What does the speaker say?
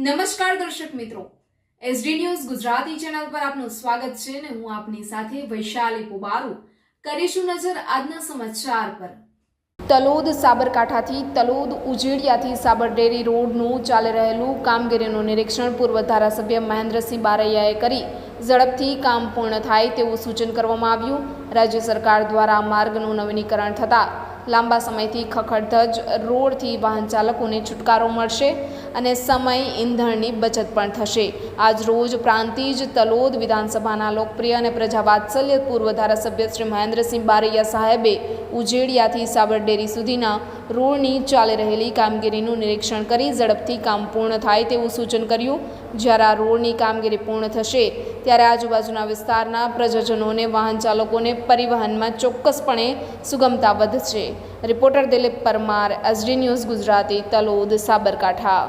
નમસ્કાર દર્શક મિત્રો, એસડી ન્યૂઝ ગુજરાતી ચેનલ પર આપનું સ્વાગત છે અને હું આપની સાથે વૈશાલી પોબારુ કરીશું નજર આજના સમાચાર પર। તલોદ સાબરકાંઠાથી તલોદ ઉજેડિયાથી સાબરડેરી રોડનું ચાલી રહેલું કામગીરીનું નિરીક્ષણ પૂર્વ ધારાસભ્ય મહેન્દ્રસિંહ બારૈયાએ કરી ઝડપથી કામ પૂર્ણ થાય તેવું સૂચન કરવામાં આવ્યું। રાજ્ય સરકાર દ્વારા માર્ગનું નવીનીકરણ થતાં લાંબા સમયથી ખખડધજ રોડથી વાહન ચાલકોને છુટકારો મળશે અને સમય ઈંધણની બચત પણ થશે। આજ રોજ પ્રાંતિજ તલોદ વિધાનસભાના લોકપ્રિય અને પ્રજાવાત્સલ્ય પૂર્વ ધારાસભ્ય શ્રી મહેન્દ્રસિંહ બારૈયા સાહેબે ઉજેડિયાથી સાબરડેરી સુધીના રોડની ચાલી રહેલી કામગીરીનું નિરીક્ષણ કરી ઝડપથી કામ પૂર્ણ થાય તેવું સૂચન કર્યું। જ્યારે આ રોડની કામગીરી પૂર્ણ થશે ત્યારે આજુબાજુના વિસ્તારના પ્રજાજનોને વાહન ચાલકોને પરિવહનમાં ચોક્કસપણે સુગમતા વધશે। Reporter Dilip Parmar, SD news Gujarati, Talod, Sabarkantha.